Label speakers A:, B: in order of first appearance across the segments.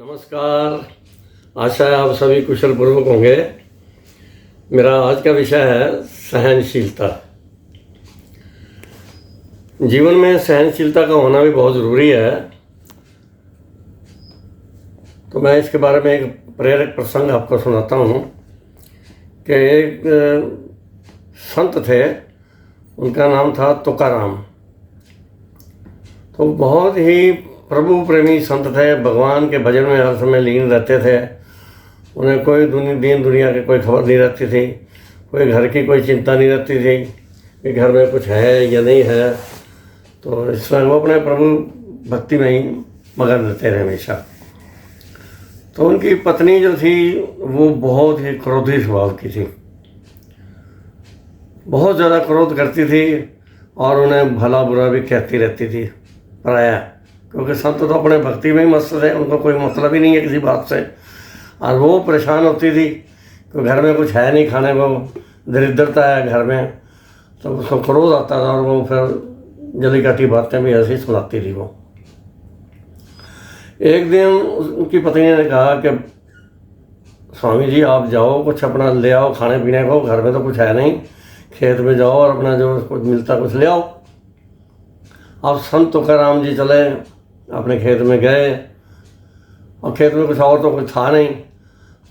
A: नमस्कार। आशा है आप सभी कुशल पूर्वक होंगे। मेरा आज का विषय है सहनशीलता। जीवन में सहनशीलता का होना भी बहुत ज़रूरी है। तो मैं इसके बारे में एक प्रेरक प्रसंग आपको सुनाता हूँ कि एक संत थे, उनका नाम था तुकाराम। तो बहुत ही प्रभु प्रेमी संत थे, भगवान के भजन में हर समय लीन रहते थे। उन्हें कोई दीन दुनिया की कोई खबर नहीं रहती थी, कोई घर की कोई चिंता नहीं रहती थी कि घर में कुछ है या नहीं है। तो इस समय वो अपने प्रभु भक्ति में ही मगन रहते रहे हमेशा। तो उनकी पत्नी जो थी वो बहुत ही क्रोधी स्वभाव की थी, बहुत ज़्यादा क्रोध करती थी और उन्हें भला बुरा भी कहती रहती थी पराया, क्योंकि संत तो अपने भक्ति में ही मस्त थे, उनको कोई मतलब ही नहीं है किसी बात से। और वो परेशान होती थी कि घर में कुछ है नहीं खाने को, दरिद्रता है घर में, तो उसको क्रोध आता था और वो फिर जली काटी बातें भी ऐसी सुनाती थी। वो एक दिन उनकी पत्नी ने कहा कि स्वामी जी आप जाओ, कुछ अपना ले आओ खाने पीने को, घर में तो कुछ है नहीं, खेत में जाओ और अपना जो कुछ मिलता कुछ ले आओ। अब संत तुकाराम जी चले, अपने खेत में गए और खेत में कुछ और तो कुछ था नहीं,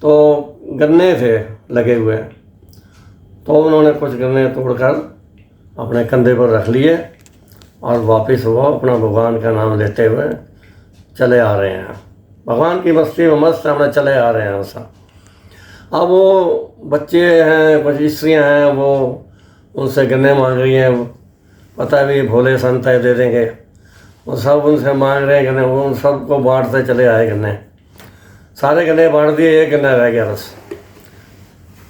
A: तो गन्ने थे लगे हुए। तो उन्होंने कुछ गन्ने तोड़कर अपने कंधे पर रख लिए और वापस वो अपना भगवान का नाम लेते हुए चले आ रहे हैं। भगवान की मस्ती में मस्त अपने चले आ रहे हैं ऐसा। अब वो बच्चे हैं, कुछ स्त्रियाँ हैं, वो उनसे गन्ने मांग रही हैं। पता है भी भोले संत है, दे देंगे। वो सब उनसे मांग रहे हैं गन्ने, वो उन सबको बांटते चले आए गन्ने। सारे गन्ने बांट दिए, एक गन्ना रह गया बस।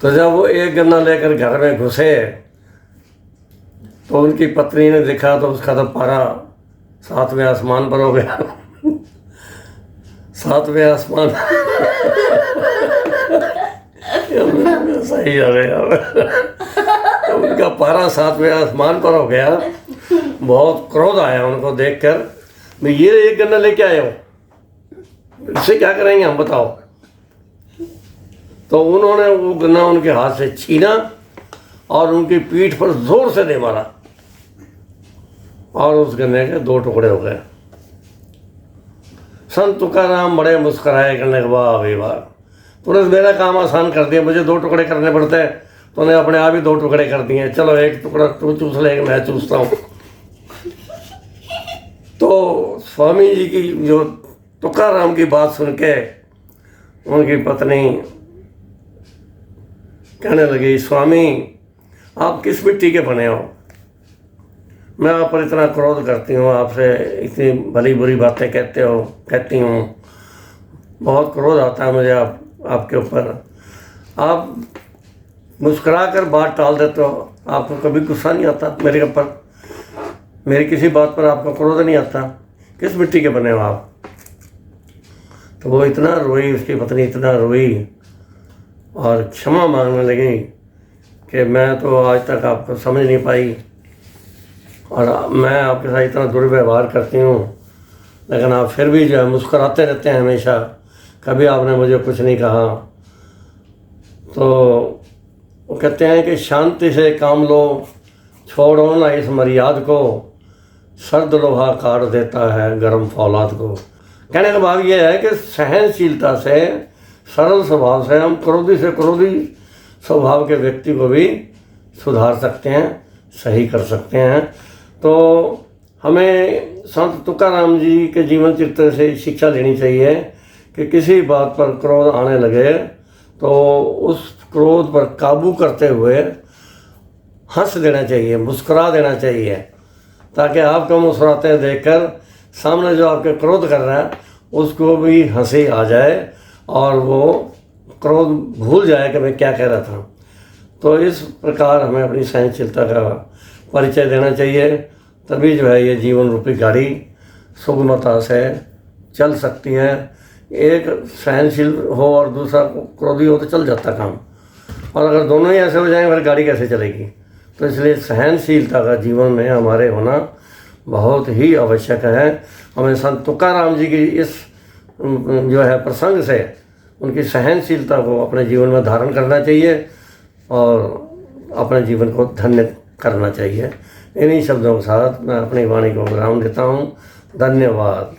A: तो जब वो एक गन्ना लेकर घर में घुसे तो उनकी पत्नी ने देखा तो उसका तो पारा 7वें आसमान पर हो गया। 7वें आसमान सही आ गया। तो उनका पारा 7वें आसमान पर हो गया। बहुत क्रोध आया उनको देखकर, मैं ये एक गन्ना लेके आया हूँ, इससे क्या करेंगे हम बताओ। तो उन्होंने वो गन्ना उनके हाथ से छीना और उनकी पीठ पर जोर से दे मारा और उस गन्ने के 2 टुकड़े हो गए। संत तुकाराम बड़े मुस्कुराए, करने के वाह भाई वाह, तूने मेरा काम आसान कर दिया, मुझे 2 टुकड़े करने पड़ते हैं, तूने अपने आप ही 2 टुकड़े कर दिए। चलो एक टुकड़ा तू चूस ले, एक मैं चूसता हूँ। तो स्वामी जी की जो तुकाराम की बात सुन के उनकी पत्नी कहने लगी, स्वामी आप किस मिट्टी के बने हो, मैं आप पर इतना क्रोध करती हूँ, आपसे इतनी भली बुरी बातें कहती हूँ, बहुत क्रोध आता है मुझे आपके ऊपर। आप मुस्कुरा कर बात टाल देते हो, आपको कभी गुस्सा नहीं आता मेरे ऊपर, मेरी किसी बात पर आपको क्रोध नहीं आता, किस मिट्टी के बने हो आप। तो वो इतना रोई, उसकी पत्नी इतना रोई और क्षमा मांगने लगी कि मैं तो आज तक आपको समझ नहीं पाई और मैं आपके साथ इतना दुर्व्यवहार करती हूँ, लेकिन आप फिर भी जो है मुस्कुराते रहते हैं हमेशा, कभी आपने मुझे कुछ नहीं कहा। तो वो कहते हैं कि शांति से काम लो, छोड़ो ना इस मर्याद को, सर्द लोहा काट देता है गर्म फौलाद को। कहने का भाव ये है कि सहनशीलता से, सरल स्वभाव से हम क्रोधी से क्रोधी स्वभाव के व्यक्ति को भी सुधार सकते हैं, सही कर सकते हैं। तो हमें संत तुकाराम जी के जीवन चरित्र से शिक्षा लेनी चाहिए कि किसी बात पर क्रोध आने लगे तो उस क्रोध पर काबू करते हुए हंस देना चाहिए, मुस्कुरा देना चाहिए, ताकि आपको मुस्कुराते देखकर सामने जो आपके क्रोध कर रहा है उसको भी हंसी आ जाए और वो क्रोध भूल जाए कि मैं क्या कह रहा था। तो इस प्रकार हमें अपनी सहनशीलता का परिचय देना चाहिए, तभी जो है ये जीवन रूपी गाड़ी सुगमता से चल सकती है। एक सहनशील हो और दूसरा क्रोधी हो तो चल जाता काम, और अगर दोनों ही ऐसे हो जाएं फिर गाड़ी कैसे चलेगी। तो इसलिए सहनशीलता का जीवन में हमारे होना बहुत ही आवश्यक है। हमें संत तुकाराम जी की इस जो है प्रसंग से उनकी सहनशीलता को अपने जीवन में धारण करना चाहिए और अपने जीवन को धन्य करना चाहिए। इन्हीं शब्दों के साथ मैं अपनी वाणी को विराम देता हूँ। धन्यवाद।